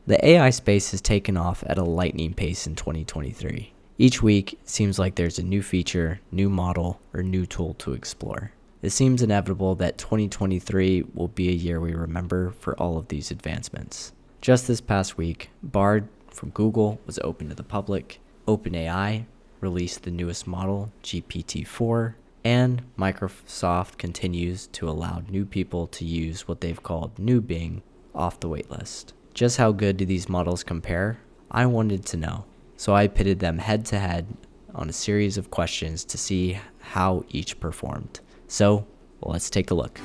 The AI space has taken off at a lightning pace in 2023. Each week, it seems like there's a new feature, new model, or new tool to explore. It seems inevitable that 2023 will be a year we remember for all of these advancements. Just this past week, Bard from Google was open to the public, OpenAI released the newest model, GPT-4, and Microsoft continues to allow new people to use what they've called New Bing off the waitlist. Just how good do these models compare? I wanted to know, so I pitted them head to head on a series of questions to see how each performed. So let's take a look.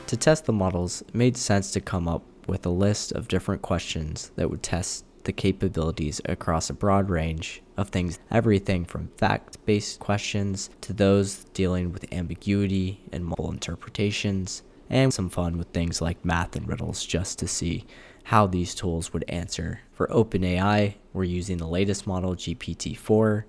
To test the models, it made sense to come up with a list of different questions that would test the capabilities across a broad range of things, everything from fact-based questions to those dealing with ambiguity and multiple interpretations, and some fun with things like math and riddles just to see how these tools would answer. For OpenAI, we're using the latest model, GPT-4,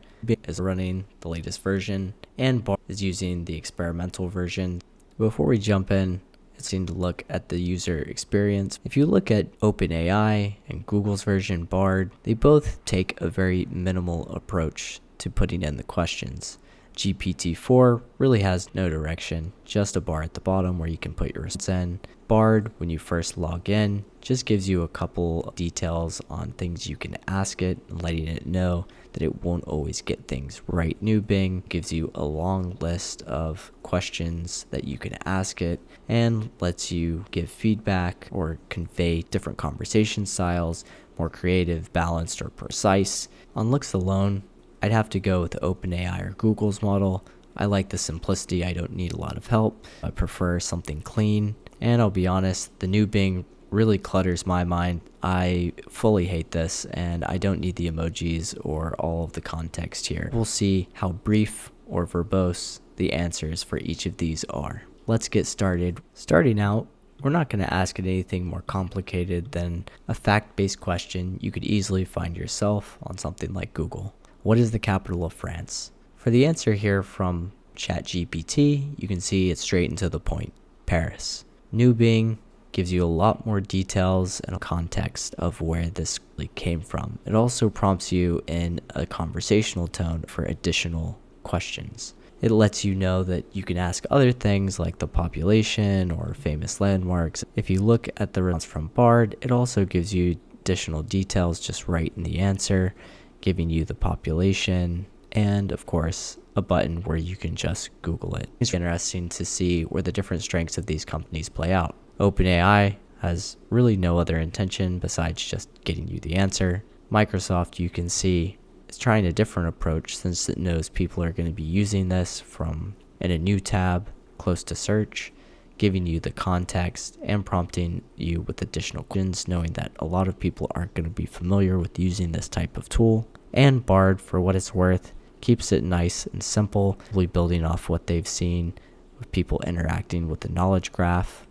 is running the latest version, and Bard is using the experimental version. Before we jump in, it's time to look at the user experience. If you look at OpenAI and Google's version Bard, they both take a very minimal approach to putting in the questions. GPT-4 really has no direction, just a bar at the bottom where you can put your results in. Bard, when you first log in, just gives you a couple of details on things you can ask it, and letting it know that it won't always get things right. New Bing gives you a long list of questions that you can ask it and lets you give feedback or convey different conversation styles, more creative, balanced, or precise. On looks alone, I'd have to go with OpenAI or Google's model. I like the simplicity. I don't need a lot of help. I prefer something clean. And I'll be honest, the New Bing really clutters my mind. I fully hate this, and I don't need the emojis or all of the context here. We'll see how brief or verbose the answers for each of these are. Let's get started. Starting out, we're not going to ask it anything more complicated than a fact-based question you could easily find yourself on something like Google. What is the capital of France? For the answer here from ChatGPT, you can see it's straight and to the point, Paris. New Bing gives you a lot more details and a context of where this really came from. It also prompts you in a conversational tone for additional questions. It lets you know that you can ask other things like the population or famous landmarks. If you look at the response from Bard, it also gives you additional details just right in the answer, giving you the population, and of course, a button where you can just Google it. It's interesting to see where the different strengths of these companies play out. OpenAI has really no other intention besides just getting you the answer. Microsoft, you can see, is trying a different approach since it knows people are going to be using this from in a new tab close to search, giving you the context and prompting you with additional questions, knowing that a lot of people aren't going to be familiar with using this type of tool. And Bard, for what it's worth, keeps it nice and simple, really building off what they've seen with people interacting with the knowledge graph,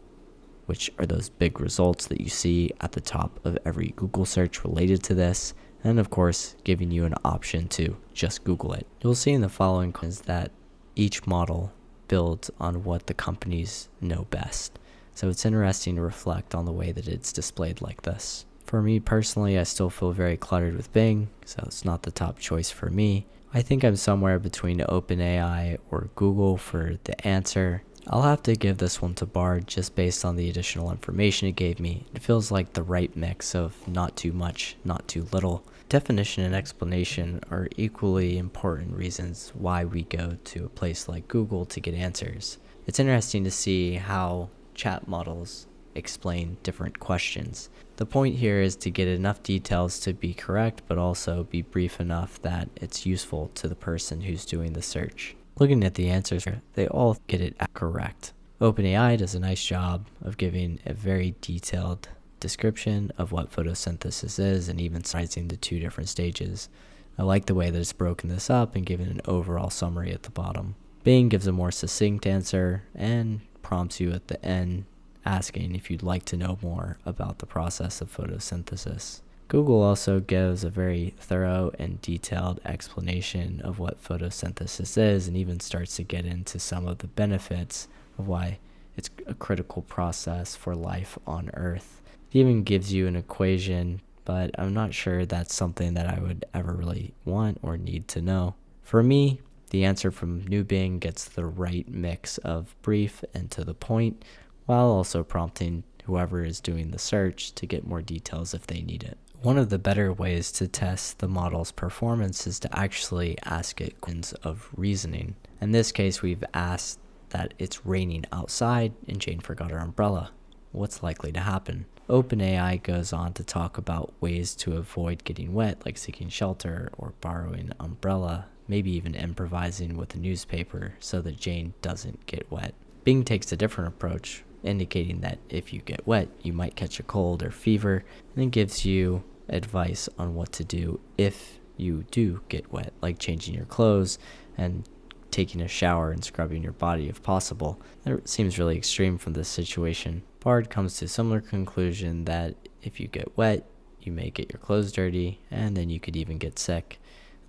which are those big results that you see at the top of every Google search related to this, and of course, giving you an option to just Google it. You'll see in the following questions that each model builds on what the companies know best. So it's interesting to reflect on the way that it's displayed like this. For me personally, I still feel very cluttered with Bing, so it's not the top choice for me. I think I'm somewhere between OpenAI or Google for the answer. I'll have to give this one to Bard just based on the additional information it gave me. It feels like the right mix of not too much, not too little. Definition and explanation are equally important reasons why we go to a place like Google to get answers. It's interesting to see how chat models explain different questions. The point here is to get enough details to be correct, but also be brief enough that it's useful to the person who's doing the search. Looking at the answers, they all get it correct. OpenAI does a nice job of giving a very detailed description of what photosynthesis is and even summarizing the two different stages. I like the way that it's broken this up and given an overall summary at the bottom. Bing gives a more succinct answer and prompts you at the end asking if you'd like to know more about the process of photosynthesis. Google also gives a very thorough and detailed explanation of what photosynthesis is and even starts to get into some of the benefits of why It's a critical process for life on Earth. It even gives you an equation, but I'm not sure that's something that I would ever really want or need to know. For me, the answer from New Bing gets the right mix of brief and to the point, while also prompting whoever is doing the search to get more details if they need it. One of the better ways to test the model's performance is to actually ask it questions of reasoning. In this case, we've asked that it's raining outside and Jane forgot her umbrella. What's likely to happen? OpenAI goes on to talk about ways to avoid getting wet, like seeking shelter or borrowing an umbrella, maybe even improvising with a newspaper so that Jane doesn't get wet. Bing takes a different approach, indicating that if you get wet, you might catch a cold or fever, and then gives you advice on what to do if you do get wet, like changing your clothes and taking a shower and scrubbing your body if possible. That seems really extreme from this situation. Bard comes to a similar conclusion that if you get wet, you may get your clothes dirty, and then you could even get sick.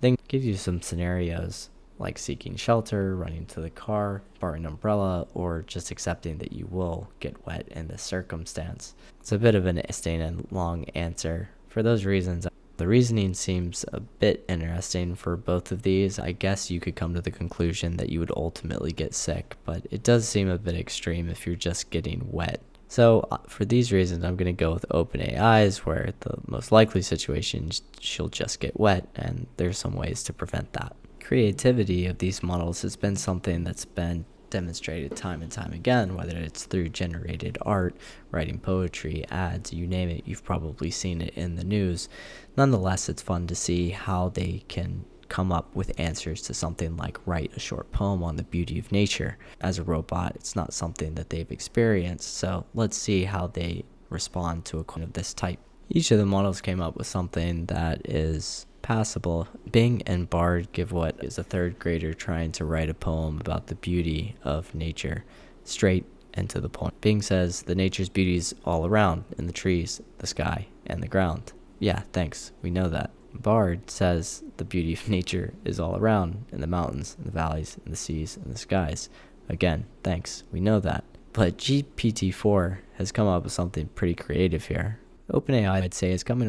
Then gives you some scenarios like seeking shelter, running to the car, borrowing an umbrella, or just accepting that you will get wet in this circumstance. It's a bit of an interesting and long answer. For those reasons, the reasoning seems a bit interesting for both of these. I guess you could come to the conclusion that you would ultimately get sick, but it does seem a bit extreme if you're just getting wet. So for these reasons, I'm going to go with OpenAI's, where the most likely situation, she'll just get wet, and there's some ways to prevent that. Creativity of these models has been something that's been demonstrated time and time again, whether it's through generated art, writing poetry, ads, you name it, you've probably seen it in the news. Nonetheless, it's fun to see how they can come up with answers to something like write a short poem on the beauty of nature. As a robot, it's not something that they've experienced, so let's see how they respond to a question of this type. Each of the models came up with something that is passable. Bing and Bard give what is a third grader trying to write a poem about the beauty of nature, straight and to the point. Bing says the nature's beauty is all around, in the trees, the sky, and the ground. Yeah, thanks, we know that. Bard says the beauty of nature is all around, in the mountains, in the valleys, in the seas, and the skies. Again, thanks, we know that. But GPT-4 has come up with something pretty creative here. OpenAI, I'd say, has come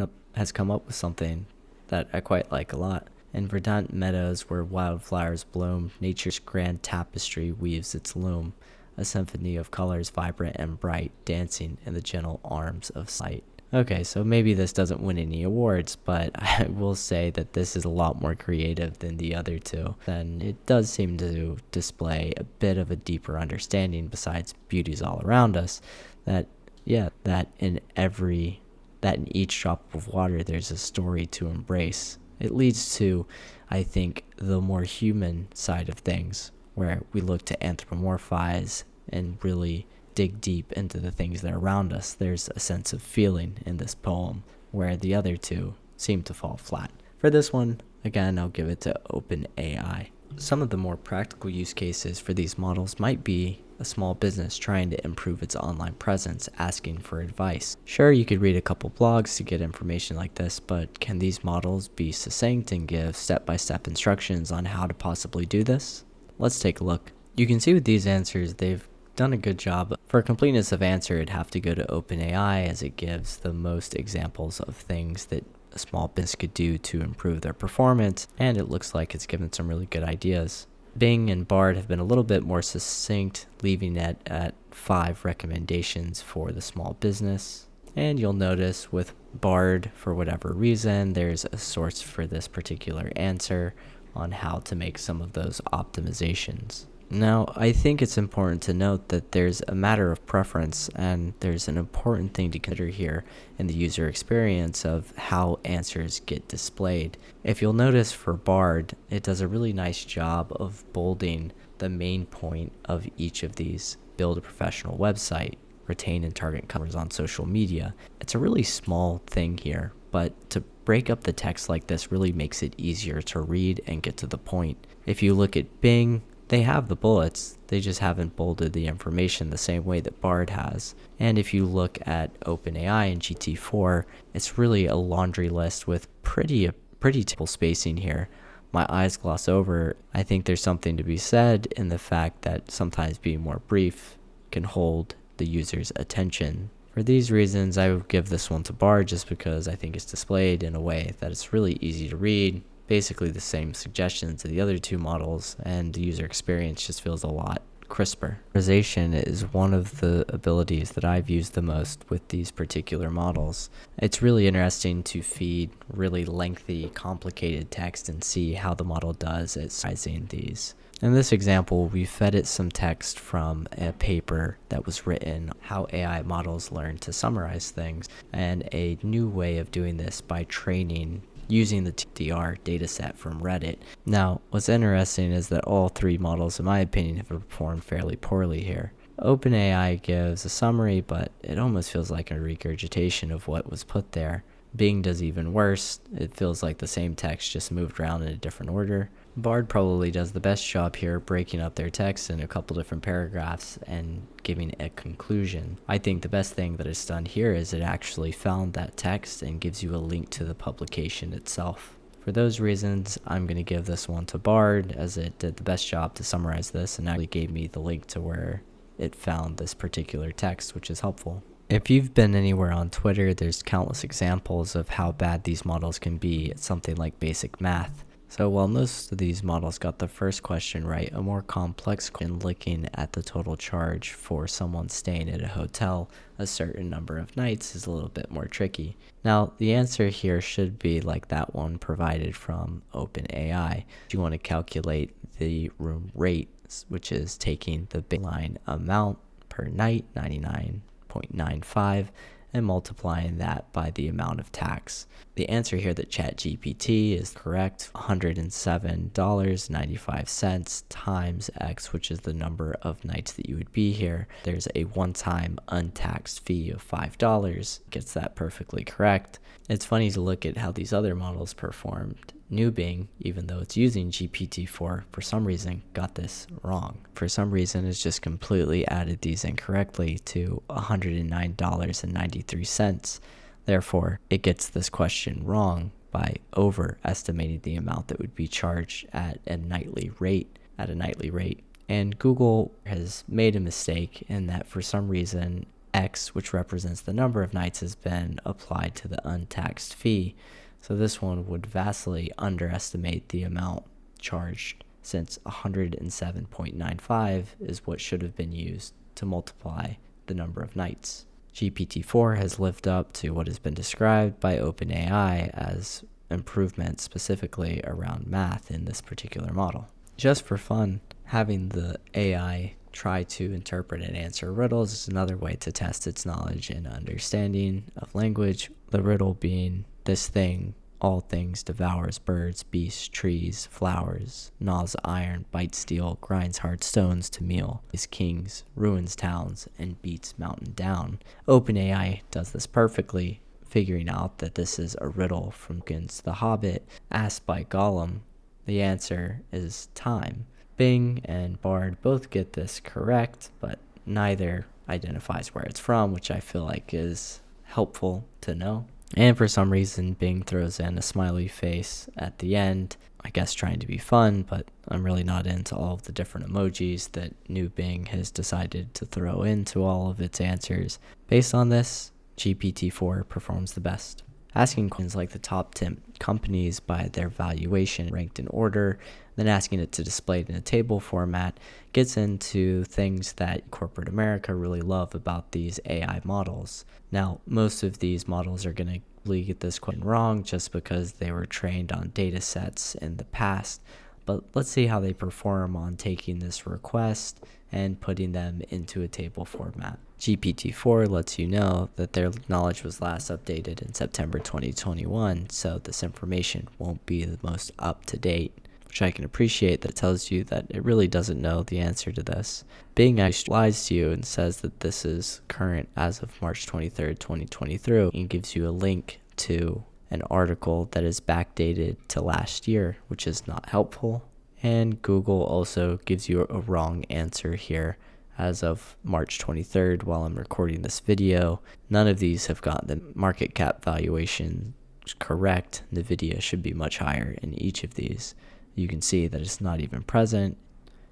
up with something that I quite like a lot. In verdant meadows where wildflowers bloom, nature's grand tapestry weaves its loom, a symphony of colors vibrant and bright, dancing in the gentle arms of sight. Okay, so maybe this doesn't win any awards, but I will say that this is a lot more creative than the other two. Then it does seem to display a bit of a deeper understanding besides beauties all around us, that in each drop of water there's a story to embrace. It leads to, I think, the more human side of things, where we look to anthropomorphize and really dig deep into the things that are around us. There's a sense of feeling in this poem, where the other two seem to fall flat. For this one, again, I'll give it to OpenAI. Some of the more practical use cases for these models might be a small business trying to improve its online presence, asking for advice. Sure, you could read a couple blogs to get information like this, but can these models be succinct and give step-by-step instructions on how to possibly do this? Let's take a look. You can see with these answers, they've done a good job. For completeness of answer, it'd have to go to OpenAI, as it gives the most examples of things that a small business could do to improve their performance, and it looks like it's given some really good ideas. Bing and Bard have been a little bit more succinct, leaving it at 5 recommendations for the small business. And you'll notice with Bard, for whatever reason, there's a source for this particular answer on how to make some of those optimizations. Now, I think it's important to note that there's a matter of preference, and there's an important thing to consider here in the user experience of how answers get displayed. If you'll notice for Bard, it does a really nice job of bolding the main point of each of these. Build a professional website, retain and target customers on social media. It's a really small thing here, but to break up the text like this really makes it easier to read and get to the point. If you look at Bing, they have the bullets, they just haven't bolded the information the same way that Bard has. And if you look at OpenAI and GT4, it's really a laundry list with pretty typical spacing here. My eyes gloss over. I think there's something to be said in the fact that sometimes being more brief can hold the user's attention. For these reasons, I would give this one to Bard just because I think it's displayed in a way that it's really easy to read, basically the same suggestions to the other two models, and the user experience just feels a lot crisper. Summarization is one of the abilities that I've used the most with these particular models. It's really interesting to feed really lengthy, complicated text and see how the model does at summarizing these. In this example, we fed it some text from a paper that was written, How AI Models Learn to Summarize Things, and a new way of doing this by training using the TR dataset from Reddit. Now, what's interesting is that all three models, in my opinion, have performed fairly poorly here. OpenAI gives a summary, but it almost feels like a regurgitation of what was put there. Bing does even worse. It feels like the same text just moved around in a different order. Bard probably does the best job here, breaking up their text in a couple different paragraphs and giving a conclusion. I think the best thing that it's done here is it actually found that text and gives you a link to the publication itself. For those reasons, I'm going to give this one to Bard, as it did the best job to summarize this and actually gave me the link to where it found this particular text, which is helpful. If you've been anywhere on Twitter, there's countless examples of how bad these models can be at something like basic math. So while most of these models got the first question right, a more complex question looking at the total charge for someone staying at a hotel a certain number of nights is a little bit more tricky. Now, the answer here should be like that one provided from OpenAI. You want to calculate the room rate, which is taking the baseline amount per night, 99.95, and multiplying that by the amount of tax. The answer here that ChatGPT is correct, $107.95 times X, which is the number of nights that you would be here. There's a one-time untaxed fee of $5, gets that perfectly correct. It's funny to look at how these other models performed. New Bing, even though it's using GPT-4, for some reason got this wrong. For some reason, it's just completely added these incorrectly to $109.93. Therefore, it gets this question wrong by overestimating the amount that would be charged at a nightly rate. And Google has made a mistake in that for some reason, X, which represents the number of nights, has been applied to the untaxed fee. So this one would vastly underestimate the amount charged, since 107.95 is what should have been used to multiply the number of nights. GPT-4 has lived up to what has been described by OpenAI as improvements specifically around math in this particular model. Just for fun, having the AI try to interpret and answer riddles is another way to test its knowledge and understanding of language. The riddle being, this thing, all things, devours birds, beasts, trees, flowers, gnaws iron, bites steel, grinds hard stones to meal, is kings, ruins towns, and beats mountain down. OpenAI does this perfectly, figuring out that this is a riddle from Tolkien's The Hobbit, asked by Gollum. The answer is time. Bing and Bard both get this correct, but neither identifies where it's from, which I feel like is helpful to know. And for some reason, Bing throws in a smiley face at the end, I guess trying to be fun, but I'm really not into all of the different emojis that new Bing has decided to throw into all of its answers. Based on this, GPT-4 performs the best. Asking questions like the top 10 companies by their valuation ranked in order, then asking it to display it in a table format, gets into things that corporate America really love about these AI models. Now, most of these models are going to get this question wrong just because they were trained on data sets in the past, but let's see how they perform on taking this request and putting them into a table format. GPT-4 lets you know that their knowledge was last updated in September 2021, so this information won't be the most up-to-date, which I can appreciate. That tells you that it really doesn't know the answer to this. Bing actually lies to you and says that this is current as of March 23rd, 2023, and gives you a link to an article that is backdated to last year, which is not helpful. And Google also gives you a wrong answer here as of March 23rd while I'm recording this video. None of these have gotten the market cap valuation correct. NVIDIA should be much higher in each of these. You can see that it's not even present.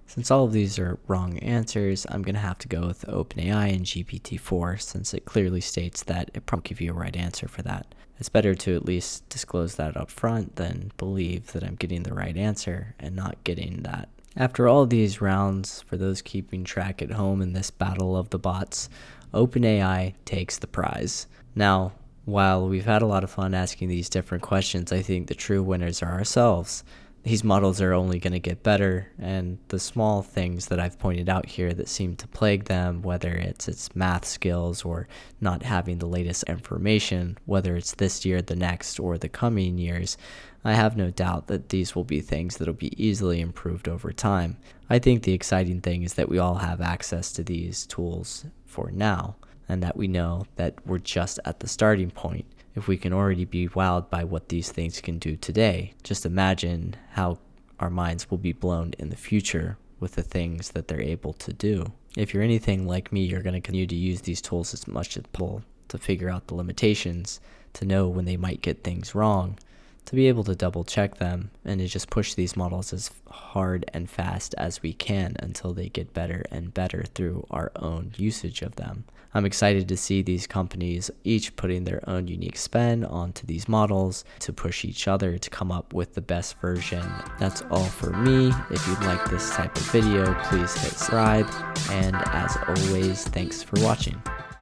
Since all of these are wrong answers, I'm going to have to go with OpenAI and GPT-4 since it clearly states that it probably give you a right answer for that. It's better to at least disclose that up front than believe that I'm getting the right answer and not getting that. After all these rounds, for those keeping track at home in this battle of the bots, OpenAI takes the prize. Now, while we've had a lot of fun asking these different questions, I think the true winners are ourselves. These models are only going to get better, and the small things that I've pointed out here that seem to plague them, whether it's its math skills or not having the latest information, whether it's this year, the next, or the coming years, I have no doubt that these will be things that will be easily improved over time. I think the exciting thing is that we all have access to these tools for now, and that we know that we're just at the starting point. If we can already be wowed by what these things can do today, just imagine how our minds will be blown in the future with the things that they're able to do. If you're anything like me, you're going to continue to use these tools as much as possible to figure out the limitations, to know when they might get things wrong, to be able to double check them, and to just push these models as hard and fast as we can until they get better and better through our own usage of them. I'm excited to see these companies each putting their own unique spin onto these models to push each other to come up with the best version. That's all for me. If you like this type of video, please hit subscribe, and as always, thanks for watching.